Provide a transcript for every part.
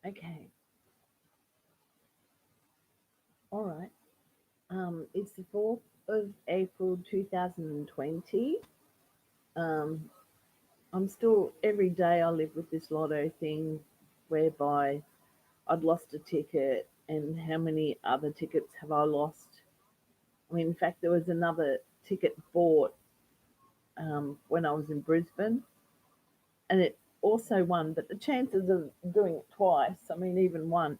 Okay. All right. It's the 4th of April 2020. Um, I'm still, every day I live with this lotto thing whereby I'd lost a ticket, and how many other tickets have I lost? I mean, in fact, there was another ticket bought when I was in Brisbane, and it also won, but the chances of doing it twice, I mean, even once,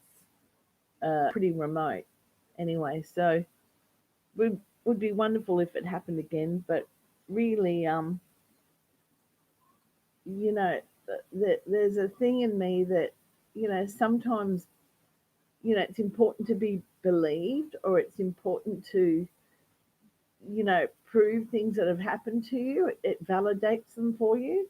pretty remote. Anyway, so would be wonderful if it happened again, but really, you know, there's a thing in me that, sometimes, it's important to be believed, or it's important to, prove things that have happened to you. It validates them for you.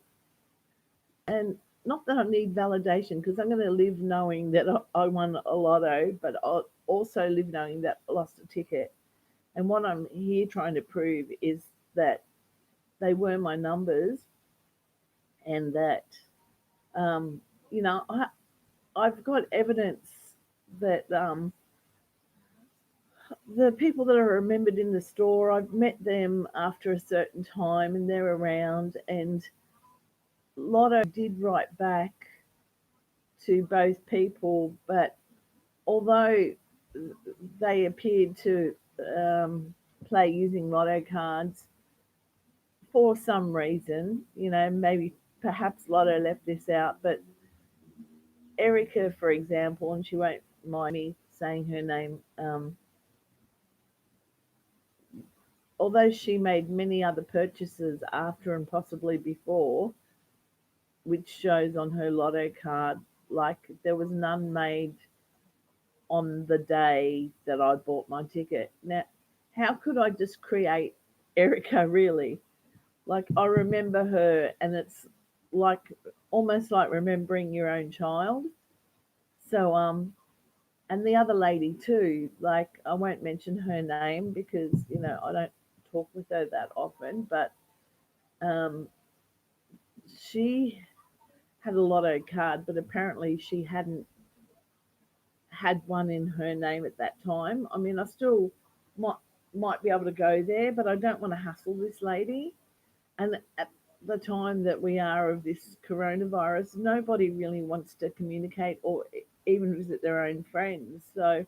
And not that I need validation, because I'm going to live knowing that I won a lotto, but I'll also live knowing that I lost a ticket. And what I'm here trying to prove is that they were my numbers, and that, um, you know, I've got evidence that, the people that are remembered in the store, I've met them after a certain time and they're around. And Lotto did write back to both people, but although they appeared to play using Lotto cards for some reason, maybe perhaps Lotto left this out, but Erica, for example, and she won't mind me saying her name, although she made many other purchases after and possibly before, which shows on her lotto card, like there was none made on the day that I bought my ticket. Now, how could I just create Erica, really? Like, I remember her, and it's like almost like remembering your own child. So, and the other lady too, like, I won't mention her name because, I don't talk with her that often, but um, she had a lotto card, but apparently she hadn't had one in her name at that time. I mean, I still might might be able to go there, but I don't want to hassle this lady. And at the time that we are of this coronavirus, nobody really wants to communicate or even visit their own friends. So,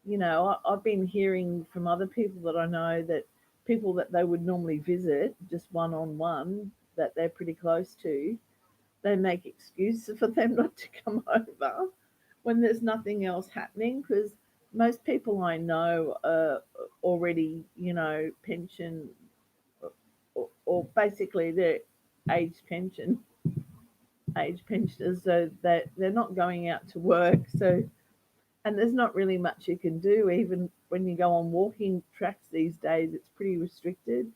I've been hearing from other people that I know that people that they would normally visit just one on one, that they're pretty close to, they make excuses for them not to come over when there's nothing else happening, because most people I know are already, pension, or basically they're age pension, age pensioners, so that they're not going out to work. So, and there's not really much you can do. Even when you go on walking tracks these days, it's pretty restricted.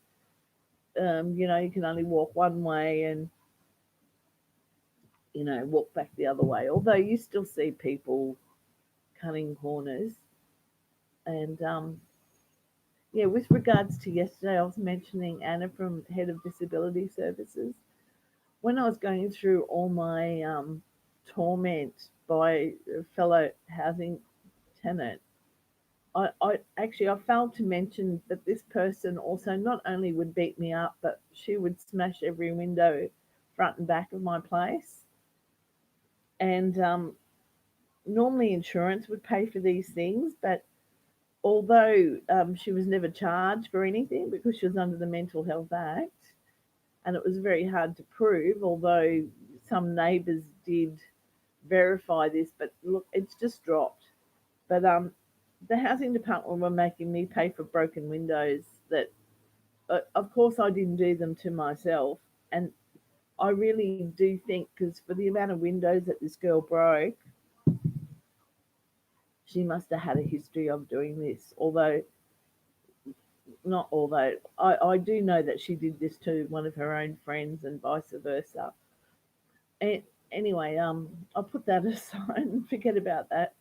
You can only walk one way, and walk back the other way. Although you still see people cutting corners. And yeah, with regards to yesterday, I was mentioning Anna from Head of Disability Services. When I was going through all my torment by a fellow housing tenant, I failed to mention that this person also not only would beat me up, but she would smash every window front and back of my place. And normally insurance would pay for these things, but although she was never charged for anything because she was under the Mental Health Act, and it was very hard to prove, although some neighbours did verify this, but look, it's just dropped. But the housing department were making me pay for broken windows that, of course, I didn't do them to myself. And I really do think, because for the amount of windows that this girl broke, she must have had a history of doing this. I do know that she did this to one of her own friends and vice versa. And anyway, I'll put that aside and forget about that.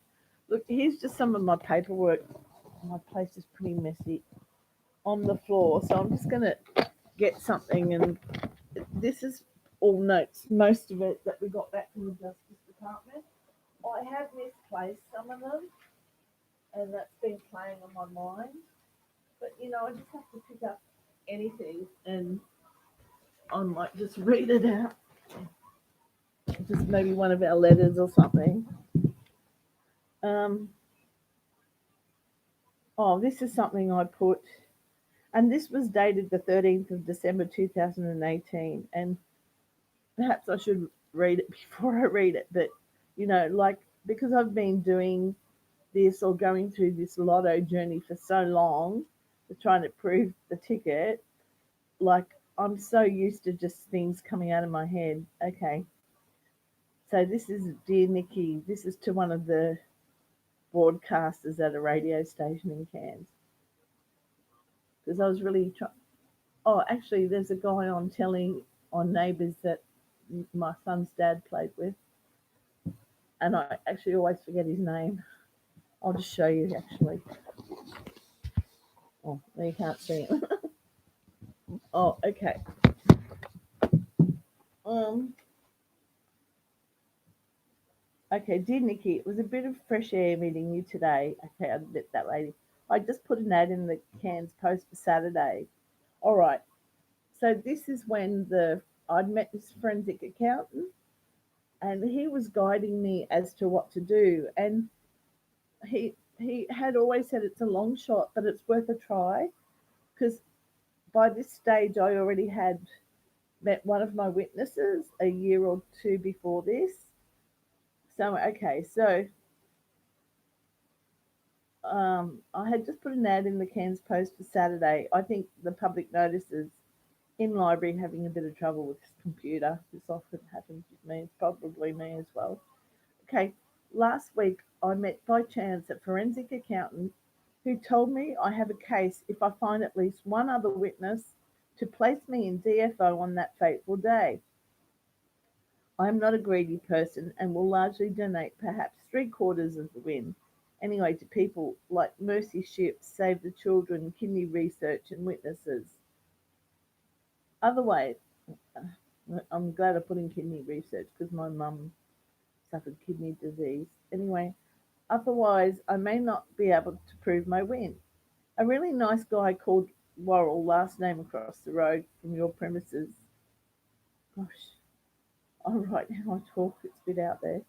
Look, here's just some of my paperwork. My place is pretty messy on the floor, so I'm just gonna get something. And this is all notes, most of it that we got back from the Justice Department. my mind. But I just have to pick up anything and I might just read it out. Just maybe one of our letters or something. Um, oh, this is something I put, and this was dated the 13th of December 2018. And perhaps I should read it before I read it. But, like, because I've been doing this or going through this lotto journey for so long, trying to prove the ticket, like, I'm so used to just things coming out of my head. Okay, so this is Dear Nikki. This is to one of the broadcasters at a radio station in Cairns. Because I was really trying. Oh, actually, there's a guy on telling on Neighbours that my son's dad played with, and I actually always forget his name. I'll just show you actually. Oh, you can't see him. Oh, okay. Um, okay, dear Nikki, it was a bit of fresh air meeting you today. Okay, I met that lady. I just put an ad in the Cairns Post for Saturday. All right. So this is when the I'd met this forensic accountant, and he was guiding me as to what to do. And he had always said it's a long shot, but it's worth a try because by this stage I already had met one of my witnesses a year or two before this. So okay, so I had just put an ad in the Cairns Post for Saturday. I think the public notices in library having a bit of trouble with this computer. This often happens with me. It's probably me as well. Okay, last week I met by chance a forensic accountant who told me I have a case if I find at least one other witness to place me in DFO on that fateful day. I am not a greedy person and will largely donate perhaps three-quarters of the win anyway to people like Mercy Ships, Save the Children, Kidney Research and Witnesses. Otherwise, I'm glad I put in kidney research because my mum suffered kidney disease. Anyway, otherwise, I may not be able to prove my win. A really nice guy called Worrell, last name across the road from your premises. Gosh, I'm right now I talk, it's a bit out there.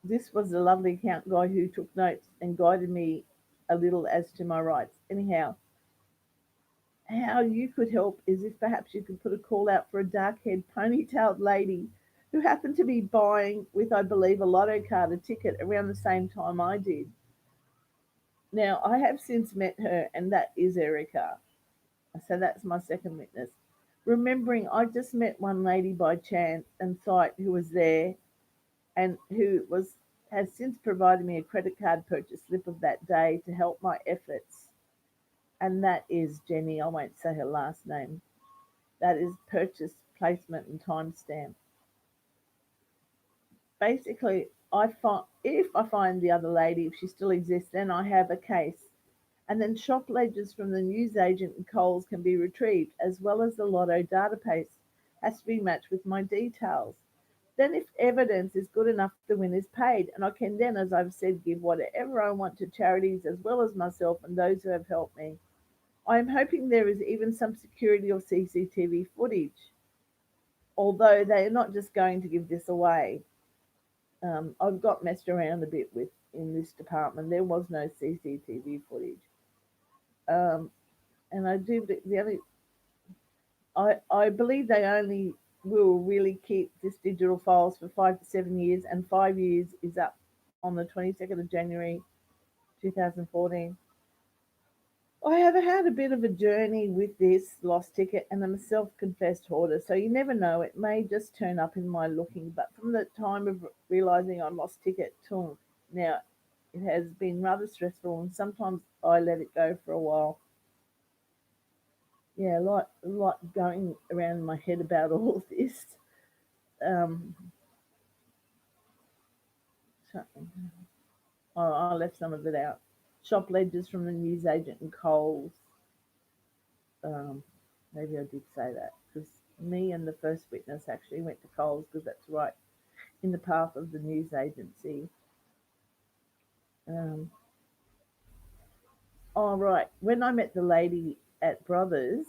This was a lovely account guy who took notes and guided me a little as to my rights. Anyhow, how you could help is if perhaps you could put a call out for a dark haired, ponytailed lady who happened to be buying, with I believe a lotto card, a ticket around the same time I did. Now, I have since met her, and that is Erica. So that's my second witness. Remembering I just met one lady by chance and sight who was there and who was has since provided me a credit card purchase slip of that day to help my efforts. And that is Jenny. I won't say her last name. That is purchase, placement, and timestamp. Basically, if I find the other lady, if she still exists, then I have a case. And then shop ledgers from the newsagent and Coles can be retrieved, as well as the lotto database has to be matched with my details. Then, if evidence is good enough, the win is paid, and I can then, as I've said, give whatever I want to charities as well as myself and those who have helped me. I am hoping there is even some security or CCTV footage, although they are not just going to give this away. I've got messed around a bit with in this department. There was no CCTV footage, um, and I believe they only will really keep this digital files for 5 to 7 years, and 5 years is up on the 22nd of January 2014. I have had a bit of a journey with this lost ticket and I'm a self confessed hoarder, so you never know, it may just turn up in my looking. But from the time of realizing I lost ticket till now, it has been rather stressful and sometimes I let it go for a while. Yeah, like going around in my head about all of this. Um, so, oh, I left some of it out. Shop ledgers from the newsagent and Coles. Um, maybe I did say that because me and the first witness actually went to Coles because that's right in the path of the news agency. Um, Oh, right. When I met the lady at Brothers,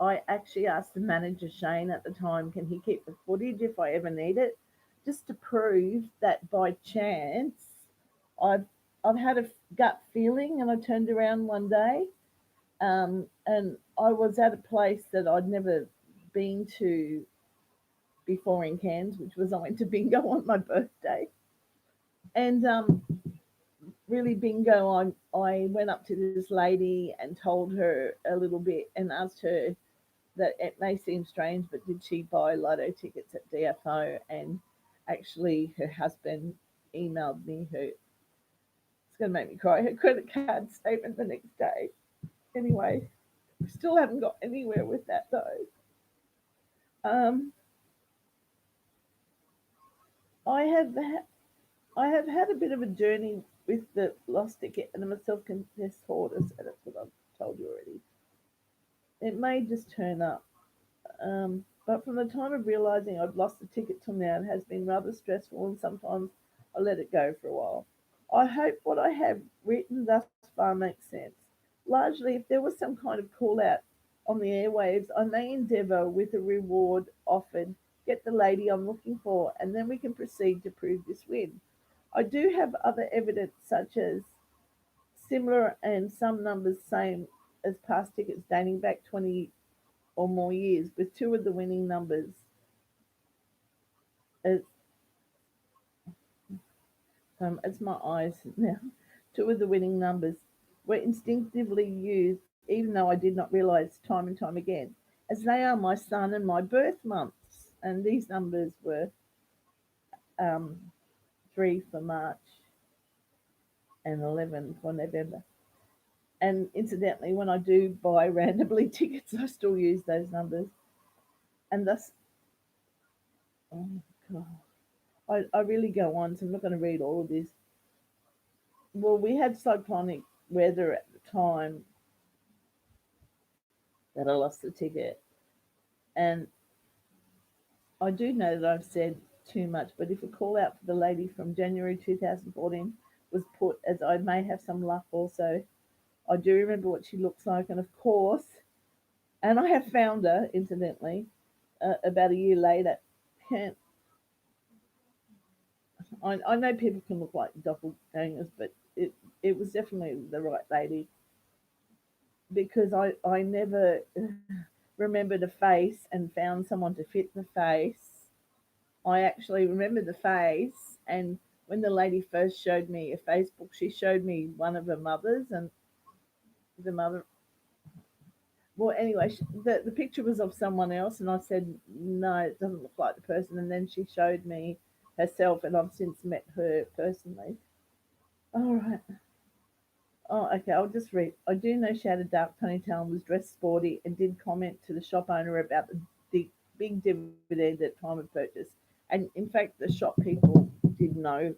I actually asked the manager, Shane, at the time, can he keep the footage if I ever need it? Just to prove that by chance I've, I've had a gut feeling and I turned around one day and I was at a place that I'd never been to before in Cairns, which was I went to bingo on my birthday. And really bingo, I went up to this lady and told her a little bit and asked her that it may seem strange, but did she buy lotto tickets at DFO? And actually, her husband emailed me her. It's going to make me cry. Her credit card statement the next day. Anyway, we still haven't got anywhere with that though. Um, I have I have had a bit of a journey with the lost ticket, and I'm a self-confessed hoarder, so that's what I've told you already. It may just turn up. But from the time of realizing I've lost the ticket till now, it has been rather stressful, and sometimes I let it go for a while. I hope what I have written thus far makes sense. Largely, if there was some kind of call out on the airwaves, I may endeavour with a reward offered, get the lady I'm looking for, and then we can proceed to prove this win. I do have other evidence, such as similar and some numbers same as past tickets dating back 20 or more years, with two of the winning numbers as as my eyes now, two of the winning numbers were instinctively used, even though I did not realize time and time again, as they are my son and my birth months. And these numbers were um, 3 for March and 11 for November. And incidentally, when I do buy randomly tickets, I still use those numbers. And thus, oh God, I really go on, so I'm not going to read all of this. Well, we had cyclonic weather at the time that I lost the ticket. And I do know that I've said too much, but if a call out for the lady from January 2014 was put, as I may have some luck also, I do remember what she looks like, and of course, and I have found her, incidentally, about a year later. Can't, I know people can look like doppelgangers, but it was definitely the right lady because I never remembered a face and found someone to fit the face. I actually remember the face, and when the lady first showed me a Facebook, she showed me one of her mothers, and the mother. Well, anyway, the picture was of someone else, and I said no, it doesn't look like the person. And then she showed me herself, and I've since met her personally. All right. Oh, okay. I'll just read. I do know she had a dark ponytail and was dressed sporty, and did comment to the shop owner about the big dividend at time of purchase. And in fact, the shop people did know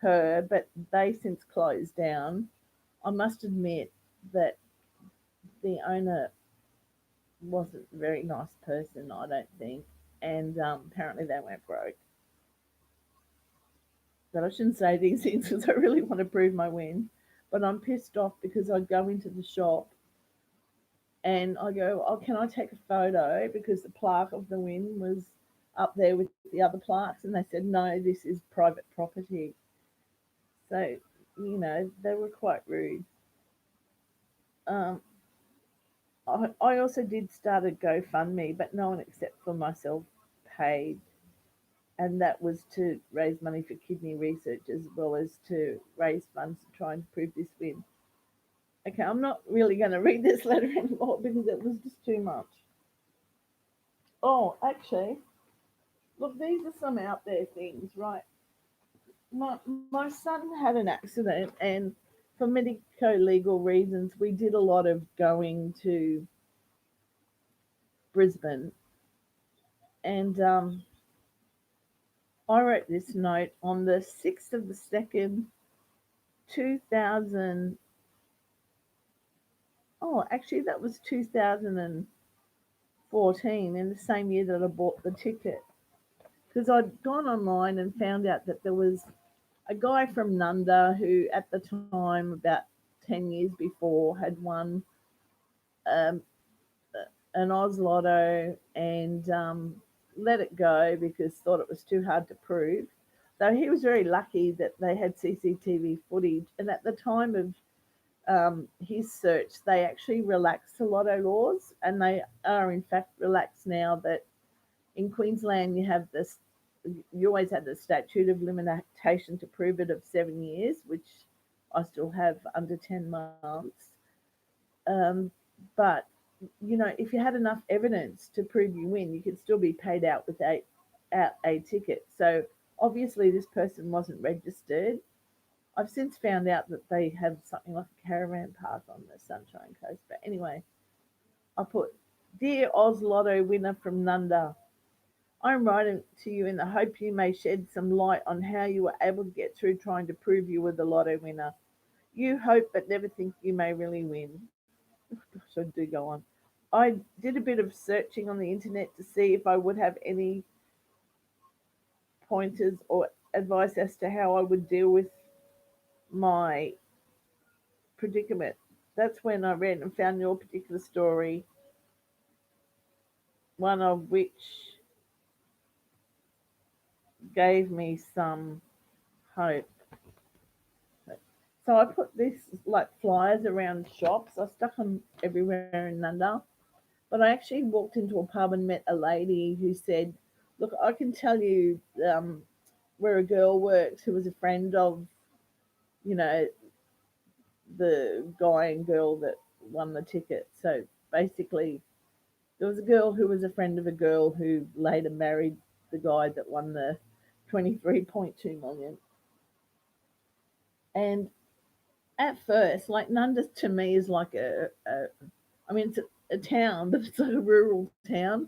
her, but they since closed down. I must admit that the owner wasn't a very nice person, I don't think, and apparently they went broke. But I shouldn't say these things because I really want to prove my win. But I'm pissed off because I go into the shop and I go, oh, can I take a photo? Because the plaque of the win was up there with the other plaques, and they said, no, this is private property. So, they were quite rude. Um, I also did start a GoFundMe, but no one except for myself paid. And that was to raise money for kidney research as well as to raise funds to try and prove this win. Okay, I'm not really going to read this letter anymore because it was just too much. Oh, actually, look, these are some out there things, right? My son had an accident, and for medico legal reasons, we did a lot of going to Brisbane. And I wrote this note on the 6th of the 2nd, 2000. Oh, actually, that was 2014, in the same year that I bought the ticket. Because I'd gone online and found out that there was a guy from Nunda who, at the time, about 10 years before had won um, an Oz Lotto and let it go because thought it was too hard to prove. Though he was very lucky that they had CCTV footage, and at the time of his search, they actually relaxed the lotto laws, and they are in fact relaxed now. That in Queensland you always had the statute of limitation to prove it of 7 years, which I still have under 10 months. Um, but if you had enough evidence to prove you win, you could still be paid out out a ticket. So obviously, this person wasn't registered. I've since found out that they have something like a caravan park on the Sunshine Coast. But anyway, I put, Dear Oz Lotto winner from Nunda, I'm writing to you in the hope you may shed some light on how you were able to get through trying to prove you were the lotto winner. You hope but never think you may really win. Gosh, I do go on. I did a bit of searching on the internet to see if I would have any pointers or advice as to how I would deal with my predicament. That's when I read and found your particular story, one of which gave me some hope. So I put this like flyers around shops. I stuck them everywhere in Nunda. But I actually walked into a pub and met a lady who said, "Look, I can tell you where a girl works who was a friend of, you know, the guy and girl that won the ticket." So basically, there was a girl who was a friend of a girl who later married the guy that won the 23.2 million. And at first, like Nundas to me is like I mean, it's a town, but it's like a rural town.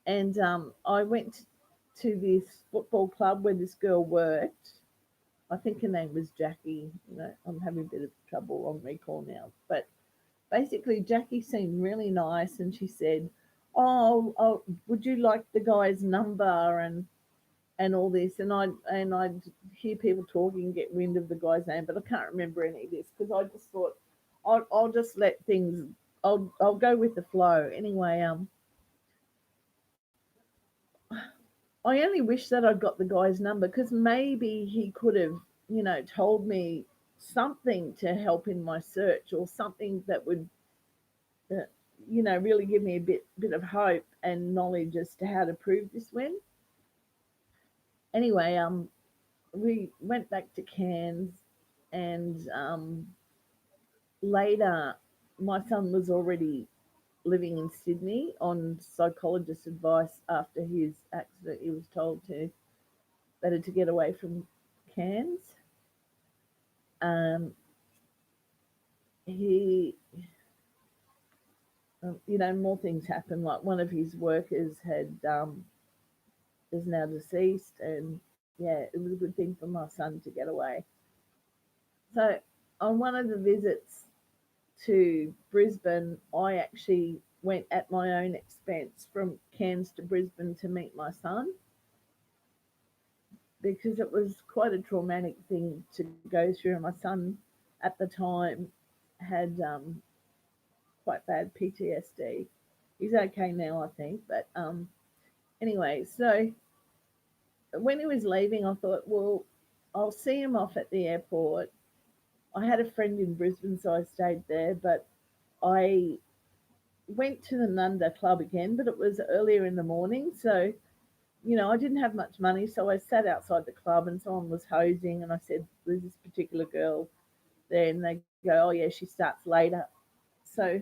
And I went to this football club where this girl worked. I think her name was Jackie. I'm having a bit of trouble on recall now. But basically, Jackie seemed really nice, and she said, "Oh, would you like the guy's number and all this?" And I'd hear people talking, get wind of the guy's name, but I can't remember any of this because I just thought I'll just let things. I'll go with the flow anyway. I only wish that I'd got the guy's number because maybe he could have, told me something to help in my search or something that would, uh, really give me a bit of hope and knowledge as to how to prove this win. Anyway, we went back to Cairns, and later my son was already living in Sydney on psychologist advice after his accident. He was told to better to get away from Cairns. Um, he, more things happened. Like one of his workers is now deceased, and yeah, it was a good thing for my son to get away. So on one of the visits to Brisbane, I actually went at my own expense from Cairns to Brisbane to meet my son because it was quite a traumatic thing to go through. And my son at the time had quite bad PTSD. He's okay now, I think. But anyway, so when he was leaving, I thought, well, I'll see him off at the airport. I had a friend in Brisbane, so I stayed there. But I went to the Nunda Club again, but it was earlier in the morning. So, I didn't have much money. So I sat outside the club and someone was hosing. And I said, there's this particular girl there. And they go, oh, yeah, she starts later. So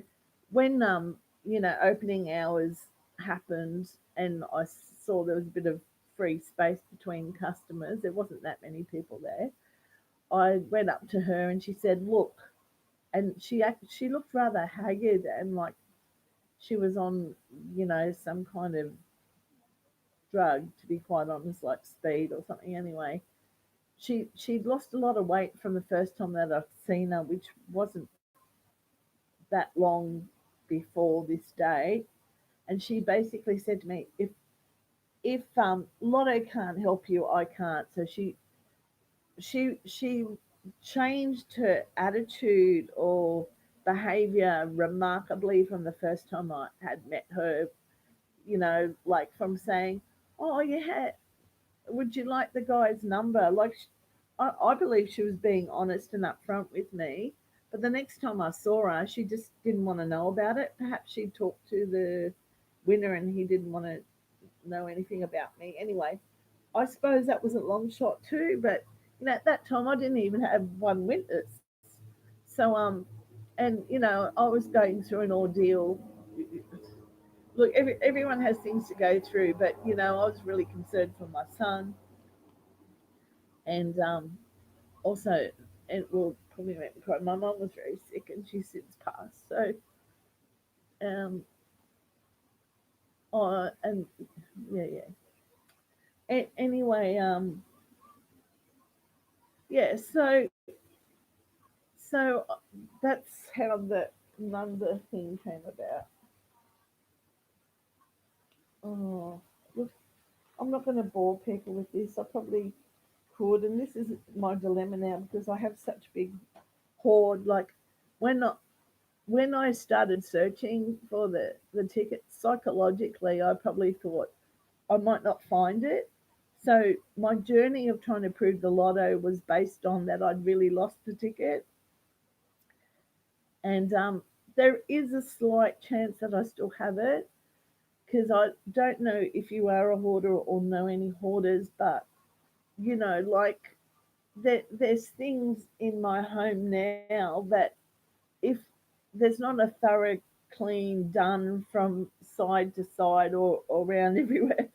when, opening hours happened and I saw there was a bit of free space between customers, there wasn't that many people there. I went up to her and she said, look, and she looked rather haggard and like she was on, some kind of drug, to be quite honest, like speed or something. Anyway, she'd lost a lot of weight from the first time that I've seen her, which wasn't that long before this day. And she basically said to me, if Lotto can't help you, I can't. So she changed her attitude or behavior remarkably from the first time I had met her, like from saying, "Oh, would you like the guy's number?" Like, I believe she was being honest and upfront with me. But the next time I saw her, she just didn't want to know about it. Perhaps she talked to the winner and he didn't want to know anything about me. Anyway, I suppose that was a long shot too. But at that time, I didn't even have one witness. So and I was going through an ordeal. Look, everyone has things to go through, but I was really concerned for my son, and also, and will probably make me cry. My mum was very sick, and she's since passed. So, um, and yeah, yeah. Anyway, yeah. So that's how the number thing came about. Oh, look, I'm not going to bore people with this. I probably could, and this is my dilemma now because I have such big hoard. Like when I, when I started searching for the ticket, psychologically, I probably thought I might not find it. So my journey of trying to prove the lotto was based on that I'd really lost the ticket, and there is a slight chance that I still have it because I don't know if you are a hoarder or know any hoarders, but like there's things in my home now that if there's not a thorough clean done from side to side or around everywhere,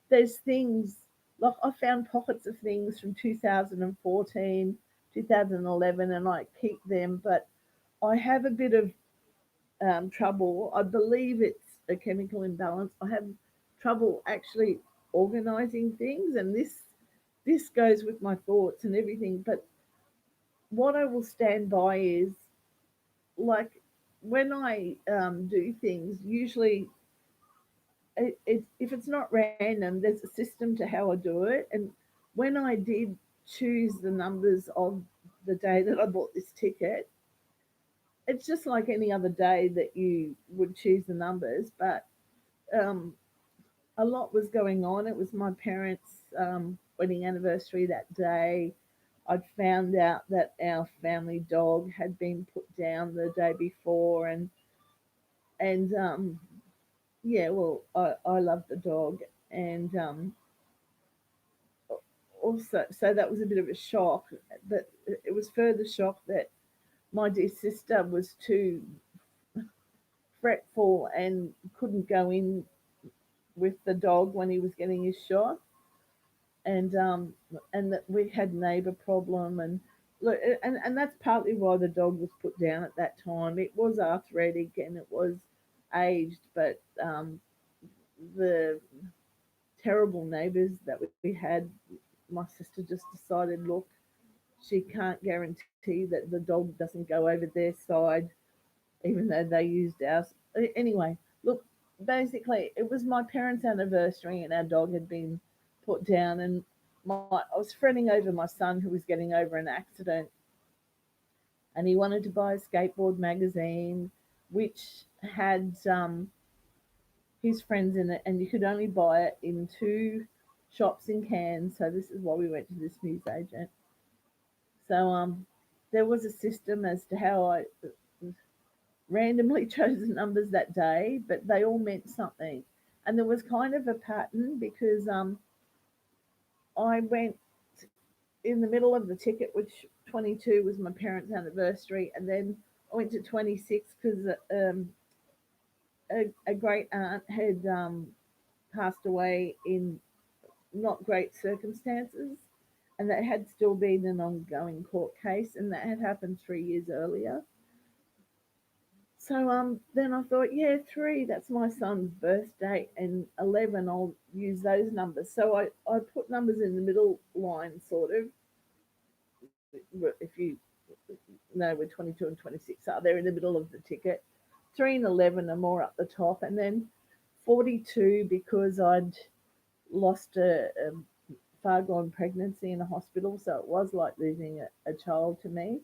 there's things like I found pockets of things from 2014, 2011, and I keep them, but I have a bit of trouble. I believe it's a chemical imbalance. I have trouble actually organizing things, and this goes with my thoughts and everything. But what I will stand by is like when I do things, usually if it's not random, there's a system to how I do it. And when I did choose the numbers of the day that I bought this ticket, it's just like any other day that you would choose the numbers, but um, a lot was going on. It was my parents' wedding anniversary that day. I'd found out that our family dog had been put down the day before, and yeah, well, I love the dog, and also, so that was a bit of a shock. But it was further shock that my dear sister was too fretful and couldn't go in with the dog when he was getting his shot, and that we had neighbour problem, and look, and that's partly why the dog was put down at that time. It was arthritic and it was aged, but the terrible neighbours that we had, my sister just decided, look, she can't guarantee that the dog doesn't go over their side, even though they used ours. Anyway, look, basically, it was my parents' anniversary and our dog had been put down, and I was fretting over my son who was getting over an accident, and he wanted to buy a skateboard magazine, which had his friends in it, and you could only buy it in two shops in Cairns. So this is why we went to this newsagent. So there was a system as to how I randomly chose the numbers that day, but they all meant something. And there was kind of a pattern because I went in the middle of the ticket, which 22 was my parents' anniversary, and then I went to 26 because a great aunt had passed away in not great circumstances, and that had still been an ongoing court case, and that had happened 3 years earlier. So then I thought, yeah, three, that's my son's birth date, and 11, I'll use those numbers. So I put numbers in the middle line, sort of. If you know where 22 and 26 are, they're in the middle of the ticket. 3 and 11 are more up the top, and then 42 because I'd lost a far gone pregnancy in a hospital, so it was like losing a child to me.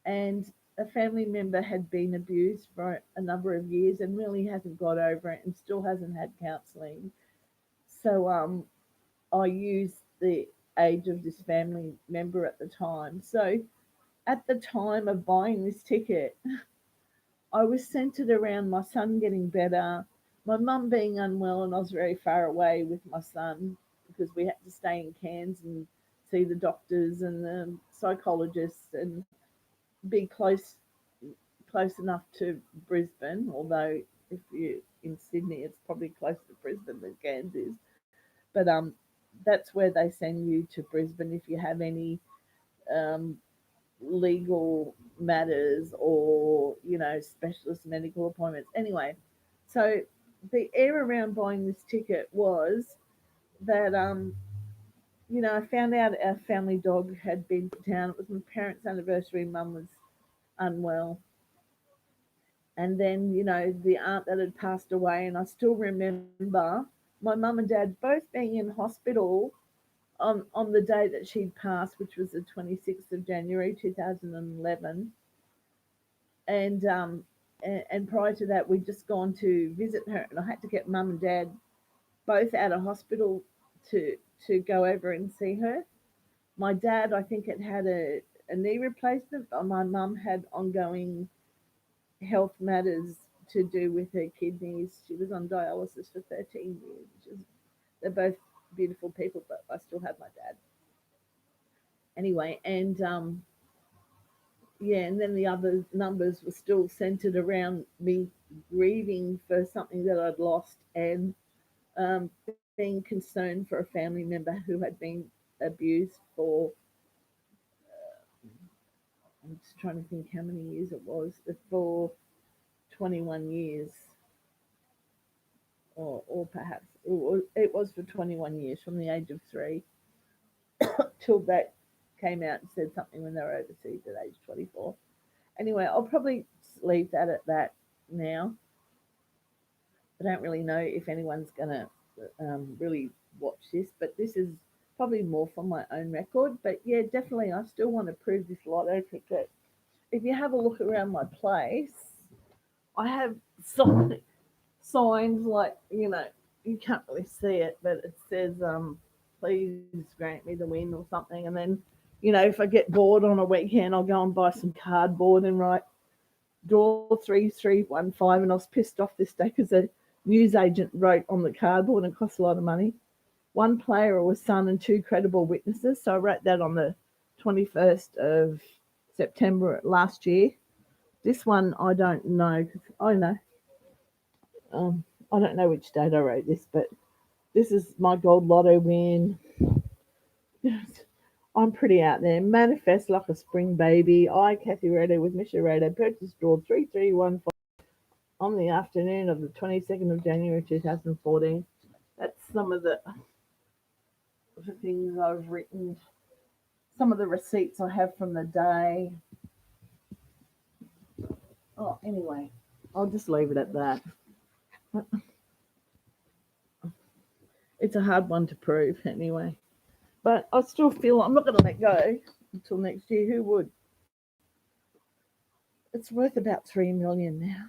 And a family member had been abused for a number of years and really hasn't got over it and still hasn't had counselling. So I used the age of this family member at the time. So at the time of buying this ticket, I was centered around my son getting better, my mum being unwell, and I was very far away with my son because we had to stay in Cairns and see the doctors and the psychologists and be close enough to Brisbane. Although if you're in Sydney, it's probably closer to Brisbane than Cairns is. But that's where they send you to Brisbane if you have any um, legal matters or specialist medical appointments. Anyway, so the air around buying this ticket was that I found out our family dog had been to town. It was my parents' anniversary. Mum was unwell, and then the aunt that had passed away, and I still remember my mum and dad both being in hospital on the day that she'd passed, which was the 26th of January 2011. And prior to that, we'd just gone to visit her, and I had to get mum and dad both out of hospital to go over and see her. My dad, I think, had a knee replacement, but my mum had ongoing health matters to do with her kidneys. She was on dialysis for 13 years. They're both beautiful people, but I still have my dad. Anyway, and yeah, and then the other numbers were still centered around me grieving for something that I'd lost and being concerned for a family member who had been abused for, I'm just trying to think how many years it was, for 21 years, or perhaps it was for 21 years from the age of 3 till that came out and said something when they were overseas at age 24. Anyway, I'll probably leave that at that now. I don't really know if anyone's going to really watch this, but this is probably more from my own record. But yeah, definitely, I still want to prove this lotto ticket. If you have a look around my place, I have signs like, you can't really see it, but it says, please grant me the win or something. And then, if I get bored on a weekend, I'll go and buy some cardboard and write draw 3315. And I was pissed off this day because a newsagent wrote on the cardboard and it cost a lot of money. One player or a son and two credible witnesses. So I wrote that on the 21st of September last year. This one I don't know. I know. I don't know which date I wrote this, but this is my gold lotto win. I'm pretty out there. Manifest like a spring baby. I, Kathy Rado with Misha Rado, purchased draw 3315 on the afternoon of the 22nd of January 2014. That's some of the things I've written, some of the receipts I have from the day. Oh, anyway, I'll just leave it at that. It's a hard one to prove anyway. But I still feel I'm not going to let go until next year. Who would? It's worth about 3 million now.